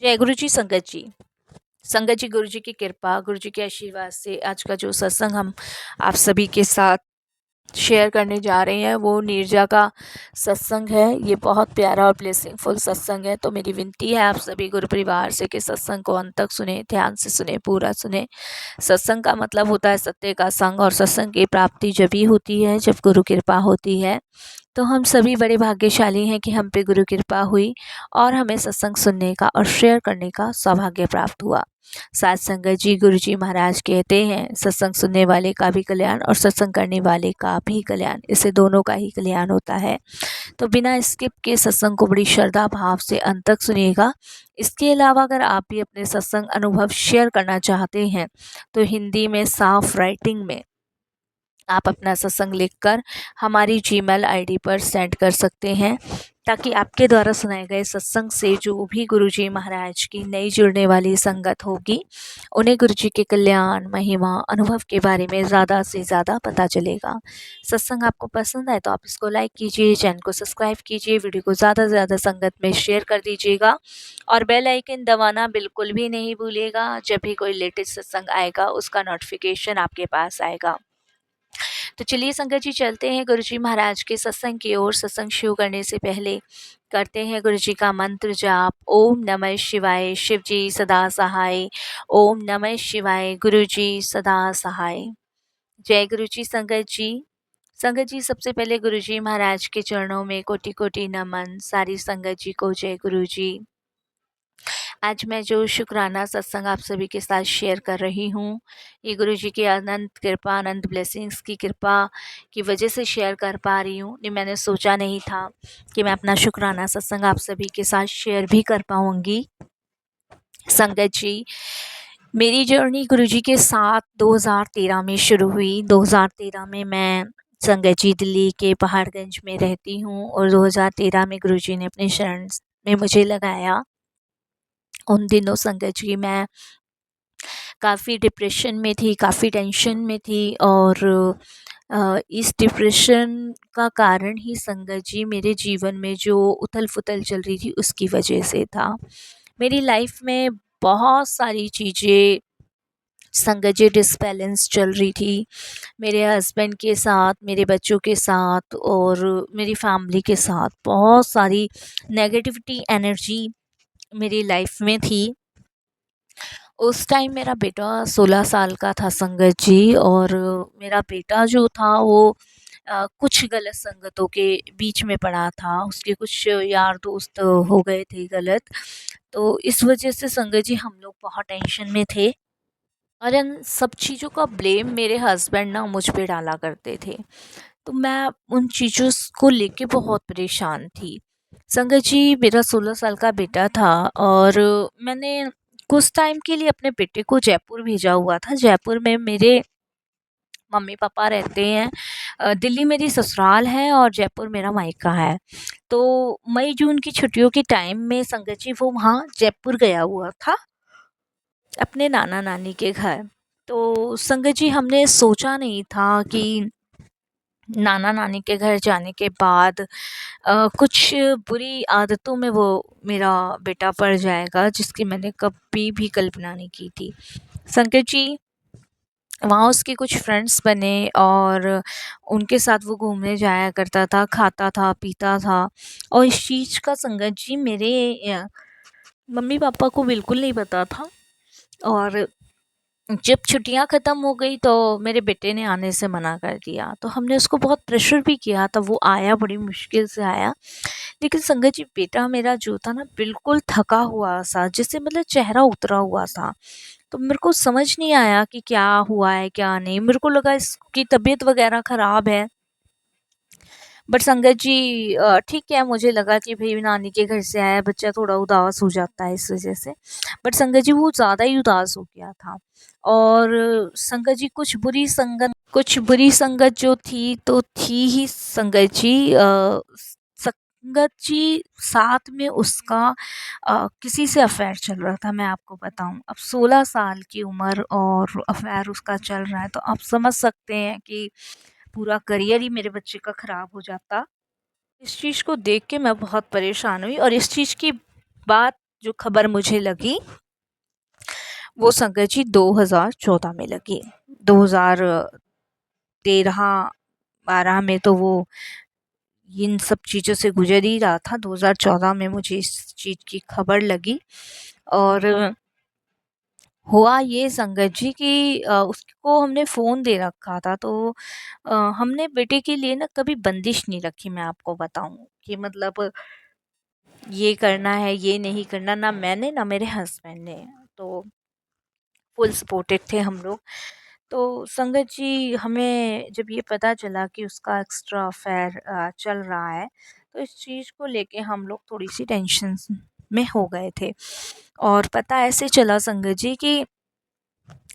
जय गुरु जी। संगत जी, गुरु जी की कृपा, गुरु जी के आशीर्वाद से आज का जो सत्संग हम आप सभी के साथ शेयर करने जा रहे हैं वो नीरजा का सत्संग है। ये बहुत प्यारा और ब्लेसिंगफुल सत्संग है। तो मेरी विनती है आप सभी गुरु परिवार से कि सत्संग को अंत तक सुने, ध्यान से सुने, पूरा सुने। सत्संग का मतलब होता है सत्य का संग, और सत्संग की प्राप्ति जब ही होती है जब गुरु कृपा होती है। तो हम सभी बड़े भाग्यशाली हैं कि हम पे गुरु कृपा हुई और हमें सत्संग सुनने का और शेयर करने का सौभाग्य प्राप्त हुआ। साथ संगत जी, गुरु जी महाराज कहते हैं सत्संग सुनने वाले का भी कल्याण और सत्संग करने वाले का भी कल्याण, इससे दोनों का ही कल्याण होता है। तो बिना स्किप के सत्संग को बड़ी श्रद्धा भाव से अंत तक सुनिएगा। इसके अलावा अगर आप भी अपने सत्संग अनुभव शेयर करना चाहते हैं तो हिंदी में साफ राइटिंग में आप अपना सत्संग लिखकर हमारी जीमेल आईडी पर सेंड कर सकते हैं, ताकि आपके द्वारा सुनाए गए सत्संग से जो भी गुरुजी महाराज की नई जुड़ने वाली संगत होगी उन्हें गुरुजी के कल्याण, महिमा, अनुभव के बारे में ज़्यादा से ज़्यादा पता चलेगा। सत्संग आपको पसंद आए तो आप इसको लाइक कीजिए, चैनल को सब्सक्राइब कीजिए, वीडियो को ज़्यादा से ज़्यादा संगत में शेयर कर दीजिएगा और बेल आइकन दबाना बिल्कुल भी नहीं भूलिएगा। जब भी कोई लेटेस्ट सत्संग आएगा उसका नोटिफिकेशन आपके पास आएगा। तो चलिए संगत जी, चलते हैं गुरु जी महाराज के सत्संग की ओर। सत्संग शुरू करने से पहले करते हैं गुरु जी का मंत्र जाप। ओम नमः शिवाय, शिव जी सदा सहाय। ओम नमः शिवाय, गुरु जी सदा सहाय। जय गुरु जी। संगत जी, सबसे पहले गुरु जी महाराज के चरणों में कोटि कोटि नमन। सारी संगत जी को जय गुरु जी। आज मैं जो शुक्राना सत्संग आप सभी के साथ शेयर कर रही हूँ, ये गुरु जी की अनंत कृपा, अनंत ब्लेसिंग्स की कृपा की वजह से शेयर कर पा रही हूँ। नहीं, मैंने सोचा नहीं था कि मैं अपना शुक्राना सत्संग आप सभी के साथ शेयर भी कर पाऊँगी। संगत जी, मेरी जर्नी गुरु जी के साथ 2013 में शुरू हुई। 2013 में मैं संगत जी दिल्ली के पहाड़गंज में रहती हूँ और 2013 में गुरु जी ने अपने शरण में मुझे लगाया। उन दिनों संगत जी मैं काफ़ी डिप्रेशन में थी, काफ़ी टेंशन में थी और इस डिप्रेशन का कारण ही संगत जी मेरे जीवन में जो उथल-पुथल चल रही थी उसकी वजह से था। मेरी लाइफ में बहुत सारी चीज़ें संगत जी डिसबैलेंस चल रही थी। मेरे हस्बैंड के साथ, मेरे बच्चों के साथ और मेरी फैमिली के साथ बहुत सारी नेगेटिविटी एनर्जी मेरी लाइफ में थी। उस टाइम मेरा बेटा 16 साल का था संगत जी, और मेरा बेटा जो था वो कुछ गलत संगतों के बीच में पड़ा था। उसके कुछ यार दोस्त हो गए थे गलत। तो इस वजह से संगत जी हम लोग बहुत टेंशन में थे और इन सब चीज़ों का ब्लेम मेरे हस्बैंड ना मुझ पे डाला करते थे। तो मैं उन चीज़ों को लेके बहुत परेशान थी। संगत जी, मेरा 16 साल का बेटा था और मैंने कुछ टाइम के लिए अपने बेटे को जयपुर भेजा हुआ था। जयपुर में मेरे मम्मी पापा रहते हैं। दिल्ली मेरी ससुराल है और जयपुर मेरा मायका है। तो मई जून की छुट्टियों के टाइम में संगत जी वो वहाँ जयपुर गया हुआ था अपने नाना नानी के घर। तो संगत जी, हमने सोचा नहीं था कि नाना नानी के घर जाने के बाद कुछ बुरी आदतों में वो मेरा बेटा पड़ जाएगा, जिसकी मैंने कभी भी कल्पना नहीं की थी। संकट जी, वहाँ उसके कुछ फ्रेंड्स बने और उनके साथ वो घूमने जाया करता था, खाता था, पीता था और इस चीज़ का संगत जी मेरे मम्मी पापा को बिल्कुल नहीं पता था। और जब छुट्टियां ख़त्म हो गई तो मेरे बेटे ने आने से मना कर दिया। तो हमने उसको बहुत प्रेशर भी किया, तब वो आया, बड़ी मुश्किल से आया। लेकिन संगत जी, बेटा मेरा जो था ना बिल्कुल थका हुआ सा, जैसे मतलब चेहरा उतरा हुआ था। तो मेरे को समझ नहीं आया कि क्या हुआ है क्या नहीं। मेरे को लगा इसकी तबीयत वगैरह ख़राब है। बट संगत जी, ठीक है, मुझे लगा कि भाई नानी के घर से आया बच्चा थोड़ा उदास हो जाता है इस वजह से। बट संगत जी वो ज़्यादा ही उदास हो गया था। और संगत जी, कुछ बुरी संगत जो थी तो थी ही संगत जी। संगत जी, साथ में उसका किसी से अफेयर चल रहा था। मैं आपको बताऊं, अब 16 साल की उम्र और अफेयर उसका चल रहा है, तो आप समझ सकते हैं कि पूरा करियर ही मेरे बच्चे का ख़राब हो जाता। इस चीज़ को देख के मैं बहुत परेशान हुई और इस चीज़ की बात जो खबर मुझे लगी वो संगत जी 2014 में लगी। 2013-12 में तो वो इन सब चीज़ों से गुजर ही रहा था। 2014 में मुझे इस चीज़ की खबर लगी और हुआ ये संगत जी कि उसको हमने फ़ोन दे रखा था, तो हमने बेटे के लिए ना कभी बंदिश नहीं रखी। मैं आपको बताऊँ कि मतलब ये करना है, ये नहीं करना, ना मैंने ना मेरे हस्बैंड ने। तो फुल सपोर्टेड थे हम लोग। तो संगत जी हमें जब ये पता चला कि उसका एक्स्ट्रा अफेयर चल रहा है, तो इस चीज़ को लेके हम लोग थोड़ी सी टेंशन में हो गए थे। और पता ऐसे चला संगत जी कि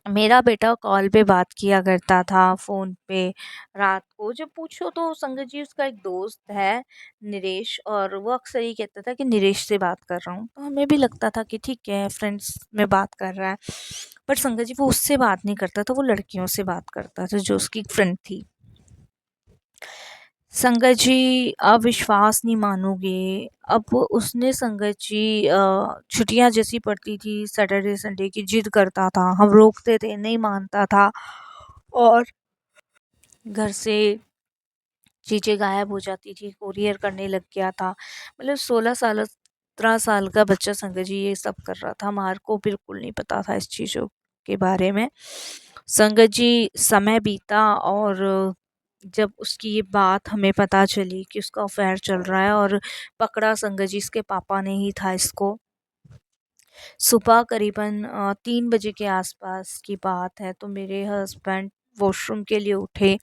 मेरा बेटा कॉल पे बात किया करता था फ़ोन पे रात को। जब पूछो तो संगत जी उसका एक दोस्त है नरेश, और वो अक्सर ये कहता था कि नरेश से बात कर रहा हूँ। तो हमें भी लगता था कि ठीक है, फ्रेंड्स में बात कर रहा है। पर संगत जी वो उससे बात नहीं करता था, वो लड़कियों से बात करता था जो उसकी फ्रेंड थी। संगत जी आप विश्वास नहीं मानोगे, अब उसने संगत जी छुट्टियाँ जैसी पड़ती थी सैटरडे संडे की, जिद करता था, हम रोकते थे, नहीं मानता था और घर से चीज़ें गायब हो जाती थी, कोरियर करने लग गया था। मतलब 16 साल 17 साल का बच्चा संगत जी ये सब कर रहा था। हमारे को बिल्कुल नहीं पता था इस चीज़ों के बारे में। संगत जी समय बीता और जब उसकी ये बात हमें पता चली कि उसका अफेयर चल रहा है, और पकड़ा संगत जी इसके पापा ने ही था इसको। सुबह करीबन 3 बजे के आसपास की बात है, तो मेरे हस्बैंड वॉशरूम के लिए उठे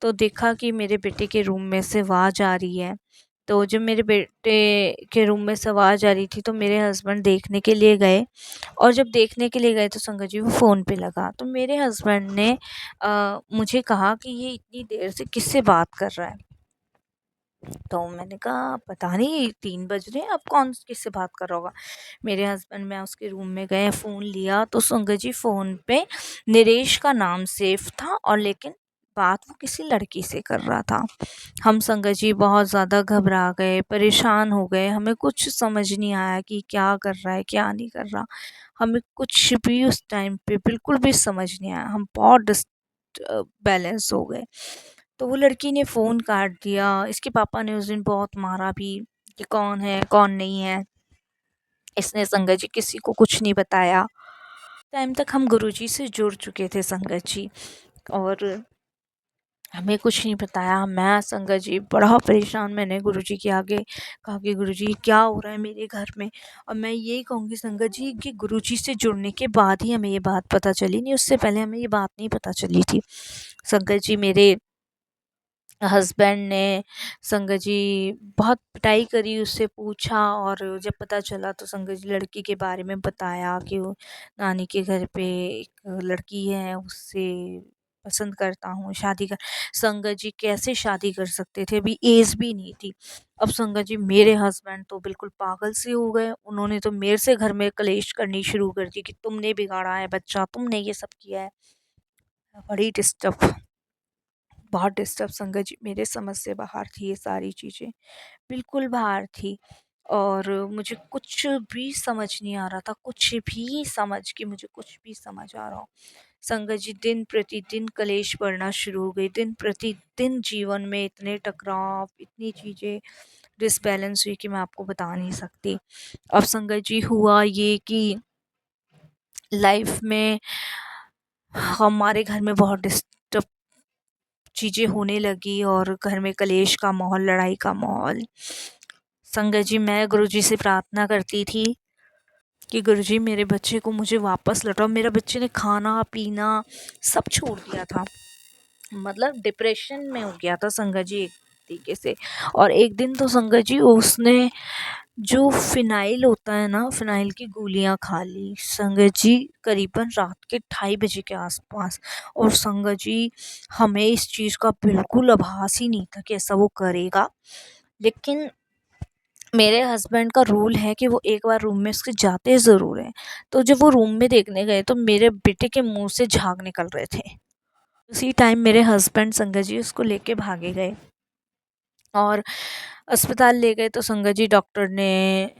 तो देखा कि मेरे बेटे के रूम में से आवाज़ आ रही है। तो जब मेरे बेटे के रूम में से आवाज़ आ रही थी तो मेरे हस्बैंड देखने के लिए गए, और जब देखने के लिए गए तो संगत जी वो फ़ोन पे लगा। तो मेरे हस्बैंड ने मुझे कहा कि ये इतनी देर से किससे बात कर रहा है? तो मैंने कहा पता नहीं 3 बज रहे हैं, अब कौन किससे बात कर रहा होगा। मेरे हस्बैंड मैं उसके रूम में गए, फ़ोन लिया तो संगत जी फ़ोन पे नरेश का नाम सेव था, और लेकिन बात वो किसी लड़की से कर रहा था। हम संगत जी बहुत ज़्यादा घबरा गए, परेशान हो गए, हमें कुछ समझ नहीं आया कि क्या कर रहा है, क्या नहीं कर रहा। हमें कुछ भी उस टाइम पे बिल्कुल भी समझ नहीं आया, हम बहुत बैलेंस हो गए। तो वो लड़की ने फ़ोन काट दिया। इसके पापा ने उस दिन बहुत मारा भी कि कौन है, कौन नहीं है। इसने संगत जी किसी को कुछ नहीं बताया। टाइम तक हम गुरुजी से जुड़ चुके थे संगत जी, और हमें कुछ नहीं बताया। मैं संगत जी बड़ा परेशान, मैंने गुरुजी के आगे कहा कि गुरुजी क्या हो रहा है मेरे घर में। और मैं यही कहूँगी संगत जी कि गुरुजी से जुड़ने के बाद ही हमें ये बात पता चली, नहीं उससे पहले हमें ये बात नहीं पता चली थी। संगत जी मेरे हस्बैंड ने संगत जी बहुत पिटाई करी, उससे पूछा, और जब पता चला तो संगत जी लड़की के बारे में बताया कि वो नानी के घर पे एक लड़की है, उससे पसंद करता हूँ, शादी कर। संगत जी कैसे शादी कर सकते थे, अभी एज भी नहीं थी। अब संगत जी मेरे हस्बैंड तो बिल्कुल पागल से हो गए, उन्होंने तो मेरे से घर में कलेश करनी शुरू कर दी कि तुमने बिगाड़ा है बच्चा, तुमने ये सब किया है। बड़ी डिस्टर्ब बहुत डिस्टर्ब संगत जी, मेरे समझ से बाहर थी ये सारी चीज़ें, बिल्कुल बाहर थी। और मुझे कुछ भी समझ नहीं आ रहा था, कुछ भी समझ कि मुझे कुछ भी समझ आ रहा हो। संगत जी दिन प्रतिदिन कलेश बढ़ना शुरू हो गई, दिन प्रतिदिन जीवन में इतने टकराव, इतनी चीज़ें डिसबैलेंस हुई कि मैं आपको बता नहीं सकती। अब संगत जी हुआ ये कि लाइफ में हमारे घर में बहुत डिस्टर्ब चीज़ें होने लगी, और घर में कलेश का माहौल, लड़ाई का माहौल। संगत जी मैं गुरुजी से प्रार्थना करती थी कि गुरुजी मेरे बच्चे को मुझे वापस लौटाओ। मेरे बच्चे ने खाना पीना सब छोड़ दिया था, मतलब डिप्रेशन में हो गया था संगत जी एक तरीके से। और एक दिन तो संगत जी उसने जो फिनाइल होता है ना, फिनाइल की गोलियां खा ली संगत जी, करीबन रात के 2:30 बजे के आसपास। और संगत जी हमें इस चीज़ का बिल्कुल आभास ही नहीं था कि ऐसा वो करेगा, लेकिन मेरे हस्बैंड का रूल है कि वो एक बार रूम में उसके जाते ज़रूर हैं। तो जब वो रूम में देखने गए तो मेरे बेटे के मुंह से झाग निकल रहे थे। उसी टाइम मेरे हस्बैंड संगत जी उसको लेके भागे गए, और अस्पताल ले गए तो संगत जी डॉक्टर ने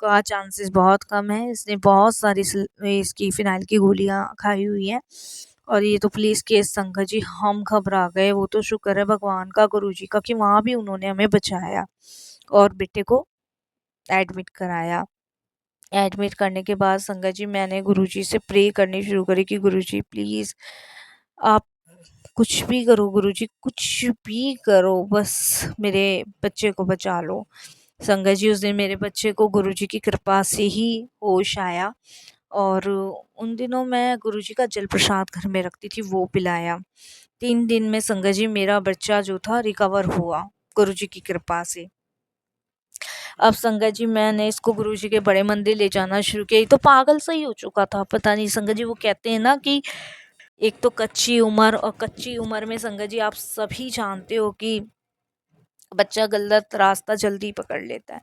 का चांसेस बहुत कम है। इसने बहुत सारी इसकी फ़िनाइल की गोलियाँ खाई हुई हैं और ये तो पुलिस केस संगत जी हम घबरा गए। वो तो शुक्र है भगवान का, गुरुजी का, कि वहाँ भी उन्होंने हमें बचाया और बेटे को एडमिट कराया। एडमिट करने के बाद संगत जी मैंने गुरुजी से प्रे करनी शुरू करी कि गुरुजी प्लीज़ आप कुछ भी करो, गुरुजी कुछ भी करो, बस मेरे बच्चे को बचा लो। संगत जी उस दिन मेरे बच्चे को गुरुजी की कृपा से ही होश आया और उन दिनों मैं गुरुजी का जल प्रसाद घर में रखती थी, वो पिलाया। 3 दिन में संगत जी मेरा बच्चा जो था रिकवर हुआ गुरुजी की कृपा से। अब संगत जी मैंने इसको गुरुजी के बड़े मंदिर ले जाना शुरू किया। ये तो पागल सा ही हो चुका था, पता नहीं संगत जी, वो कहते हैं ना कि एक तो कच्ची उम्र, और कच्ची उम्र में संगत जी आप सभी जानते हो कि बच्चा गलत रास्ता जल्दी पकड़ लेता है।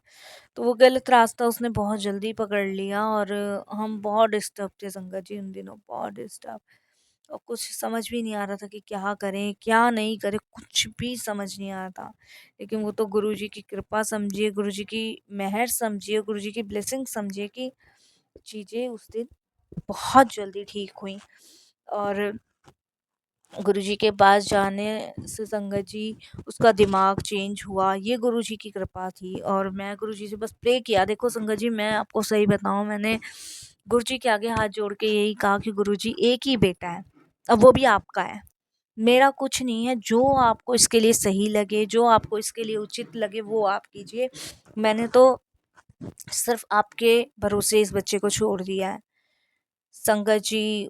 तो वो गलत रास्ता उसने बहुत जल्दी पकड़ लिया और हम बहुत डिस्टर्ब थे संगत जी उन दिनों, बहुत डिस्टर्ब, और कुछ समझ भी नहीं आ रहा था कि क्या करें क्या नहीं करें, कुछ भी समझ नहीं आ रहा था। लेकिन वो तो गुरुजी की कृपा समझिए, गुरुजी की मेहर समझिए, गुरुजी की ब्लेसिंग समझिए कि चीज़ें उस दिन बहुत जल्दी ठीक हुई। और गुरुजी के पास जाने से संगत जी उसका दिमाग चेंज हुआ, ये गुरुजी की कृपा थी। और मैं गुरुजी से बस प्रे किया। देखो संगत जी मैं आपको सही बताऊं, मैंने गुरुजी के आगे हाथ जोड़ के यही कहा कि गुरुजी एक ही बेटा है, अब वो भी आपका है, मेरा कुछ नहीं है, जो आपको इसके लिए सही लगे, जो आपको इसके लिए उचित लगे वो आप कीजिए। मैंने तो सिर्फ आपके भरोसे इस बच्चे को छोड़ दिया है। संगत जी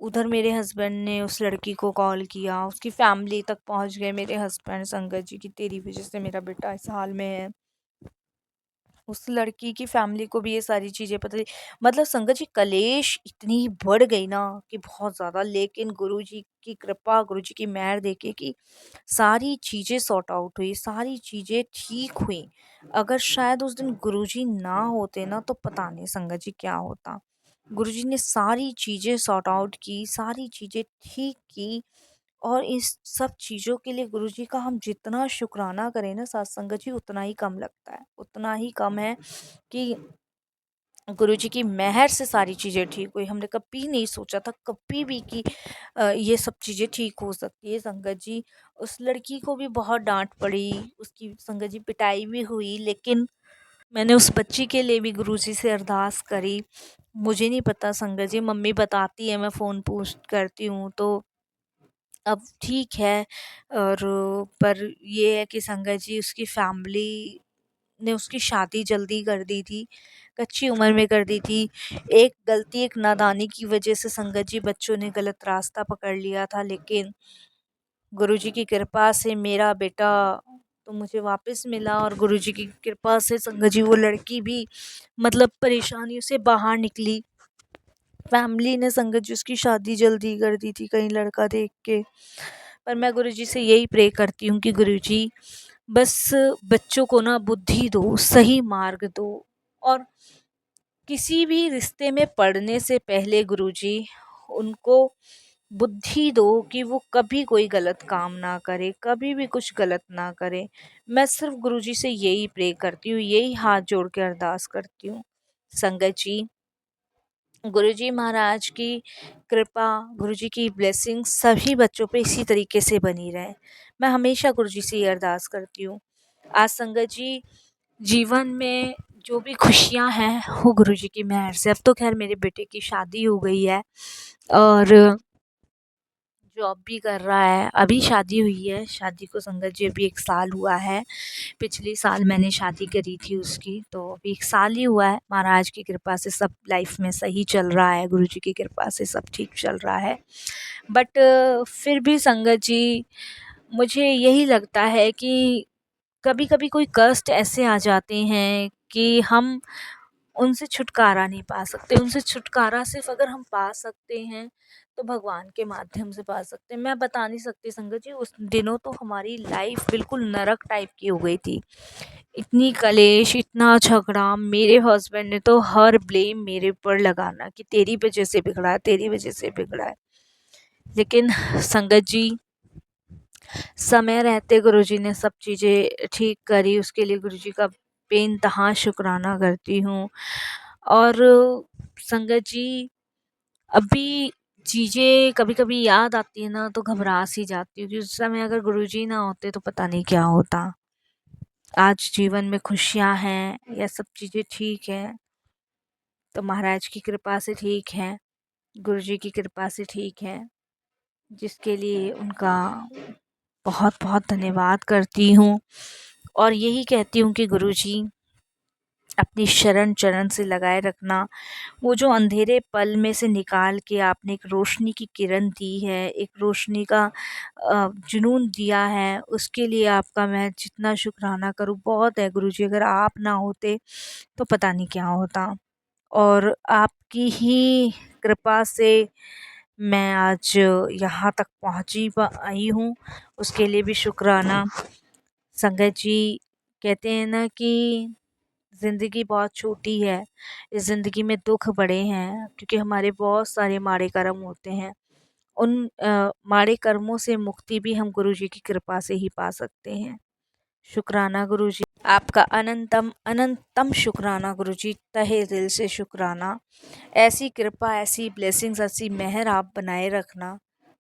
उधर मेरे हस्बैंड ने उस लड़की को कॉल किया, उसकी फैमिली तक पहुंच गए मेरे हस्बैंड, संगत जी की तेरी वजह से मेरा बेटा इस हाल में है। उस लड़की की फैमिली को भी ये सारी चीज़ें पता थी। मतलब संगत जी कलेश इतनी बढ़ गई ना कि बहुत ज़्यादा, लेकिन गुरुजी की कृपा, गुरुजी की मेहर देखे कि सारी चीज़ें सॉर्ट आउट हुई, सारी चीज़ें ठीक हुई। अगर शायद उस दिन गुरुजी ना होते ना तो पता नहीं संगत जी क्या होता। गुरुजी ने सारी चीज़ें सॉर्ट आउट की, सारी चीज़ें ठीक की, और इस सब चीज़ों के लिए गुरुजी का हम जितना शुक्राना करें ना साथ संगत जी उतना ही कम लगता है, उतना ही कम है कि गुरुजी की मेहर से सारी चीज़ें ठीक हुई। हमने कभी नहीं सोचा था कभी भी कि ये सब चीज़ें ठीक हो सकती है। संगत जी उस लड़की को भी बहुत डांट पड़ी, उसकी संगत जी पिटाई भी हुई, लेकिन मैंने उस बच्ची के लिए भी गुरुजी से अरदास करी। मुझे नहीं पता संगत जी, मम्मी बताती है, मैं फ़ोन पोस्ट करती हूँ तो अब ठीक है। और पर ये है कि संगत जी उसकी फैमिली ने उसकी शादी जल्दी कर दी थी, कच्ची उम्र में कर दी थी। एक गलती, एक नादानी की वजह से संगत जी बच्चों ने गलत रास्ता पकड़ लिया था, लेकिन गुरुजी की कृपा से मेरा बेटा तो मुझे वापस मिला। और गुरुजी की कृपा से संगत जी वो लड़की भी मतलब परेशानियों से बाहर निकली। फैमिली ने संगत जी उसकी शादी जल्दी कर दी थी कहीं लड़का देख के। पर मैं गुरुजी से यही प्रे करती हूँ कि गुरुजी बस बच्चों को ना बुद्धि दो, सही मार्ग दो, और किसी भी रिश्ते में पड़ने से पहले गुरुजी उनको बुद्धि दो कि वो कभी कोई गलत काम ना करे, कभी भी कुछ गलत ना करे। मैं सिर्फ गुरुजी से यही प्रे करती हूँ, यही हाथ जोड़ के अरदास करती हूँ। संगत जी गुरुजी महाराज की कृपा, गुरुजी की ब्लेसिंग सभी बच्चों पे इसी तरीके से बनी रहे। मैं हमेशा गुरुजी से ये अरदास करती हूँ। आज संगत जी जीवन में जो भी खुशियाँ हैं वो गुरुजी की मेहर से। अब तो खैर मेरे बेटे की शादी हो गई है और जॉब भी कर रहा है, अभी शादी हुई है, शादी को संगत जी अभी 1 साल हुआ है। पिछले साल मैंने शादी करी थी उसकी, तो अभी 1 साल ही हुआ है। महाराज की कृपा से सब लाइफ में सही चल रहा है, गुरुजी की कृपा से सब ठीक चल रहा है। बट फिर भी संगत जी मुझे यही लगता है कि कभी-कभी कोई कष्ट ऐसे आ जाते हैं कि हम उनसे छुटकारा नहीं पा सकते। उनसे छुटकारा सिर्फ़ अगर हम पा सकते हैं तो भगवान के माध्यम से पा सकते हैं। मैं बता नहीं सकती संगत जी, उस दिनों तो हमारी लाइफ़ बिल्कुल नरक टाइप की हो गई थी। इतनी कलेश, इतना झगड़ा, मेरे हस्बैंड ने तो हर ब्लेम मेरे ऊपर लगाना कि तेरी वज़ह से बिगड़ा है, तेरी वज़ह से बिगड़ा है। लेकिन संगत जी समय रहते गुरुजी ने सब चीज़ें ठीक करी, उसके लिए गुरुजी का बेइंतहा शुक्राना करती हूँ। और संगत जी, अभी चीज़ें कभी-कभी याद आती है ना तो घबरा सी जाती हूँ कि उस समय अगर गुरुजी ना होते तो पता नहीं क्या होता। आज जीवन में खुशियाँ हैं या सब चीज़ें ठीक हैं तो महाराज की कृपा से ठीक है, गुरुजी की कृपा से ठीक है, जिसके लिए उनका बहुत-बहुत धन्यवाद करती हूँ। और यही कहती हूँ कि गुरुजी अपनी शरण चरण से लगाए रखना। वो जो अंधेरे पल में से निकाल के आपने एक रोशनी की किरण दी है, एक रोशनी का जुनून दिया है, उसके लिए आपका मैं जितना शुक्राना करूँ बहुत है गुरुजी। अगर आप ना होते तो पता नहीं क्या होता। और आपकी ही कृपा से मैं आज यहाँ तक पहुँची आई हूँ, उसके लिए भी शुक्राना। संगत जी, कहते हैं ना कि ज़िंदगी बहुत छोटी है, इस ज़िंदगी में दुख बड़े हैं क्योंकि हमारे बहुत सारे माड़े कर्म होते हैं। उन माड़े कर्मों से मुक्ति भी हम गुरुजी की कृपा से ही पा सकते हैं। शुक्राना गुरुजी, आपका अनंतम अनंतम शुक्राना गुरुजी, तहे दिल से शुक्राना। ऐसी कृपा, ऐसी ब्लेसिंग्स, ऐसी मेहर आप बनाए रखना,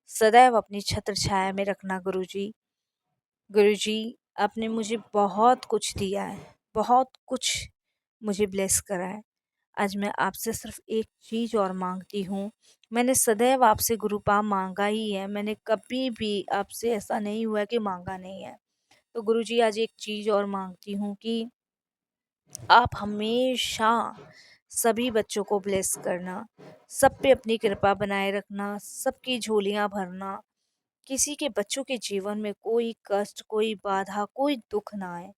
सदैव अपनी छत्र छाया में रखना गुरुजी। गुरुजी, आपने मुझे बहुत कुछ दिया है, बहुत कुछ मुझे ब्लेस करा है। आज मैं आपसे सिर्फ एक चीज़ और मांगती हूँ। मैंने सदैव आपसे गुरुपा मांगा ही है, मैंने कभी भी आपसे ऐसा नहीं हुआ कि मांगा नहीं है। तो गुरुजी, आज एक चीज़ और मांगती हूँ कि आप हमेशा सभी बच्चों को ब्लेस करना, सब पे अपनी कृपा बनाए रखना, सबकी झोलियाँ भरना, किसी के बच्चों के जीवन में कोई कष्ट, कोई बाधा, कोई दुख ना आए।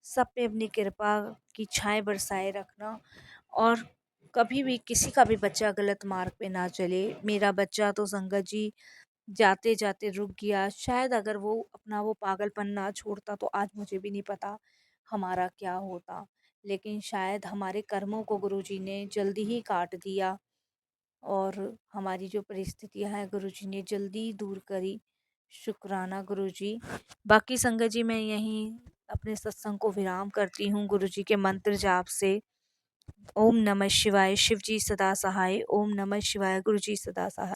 सब पे अपनी कृपा की छाएँ बरसाए रखना। और कभी भी किसी का भी बच्चा गलत मार्ग पे ना चले। मेरा बच्चा तो संगत जी जाते-जाते रुक गया। शायद अगर वो अपना वो पागलपन ना छोड़ता तो आज मुझे भी नहीं पता हमारा क्या होता। लेकिन शायद हमारे कर्मों को गुरुजी ने जल्दी ही काट दिया और हमारी जो परिस्थितियाँ हैं गुरुजी ने जल्दी दूर करी। शुक्राना गुरुजी। बाकी संगत जी, मैं यहीं अपने सत्संग को विराम करती हूँ गुरुजी के मंत्र जाप से। ओम नमः शिवाय, शिव जी सदा सहाय। ओम नमः शिवाय, गुरुजी सदा सहाय।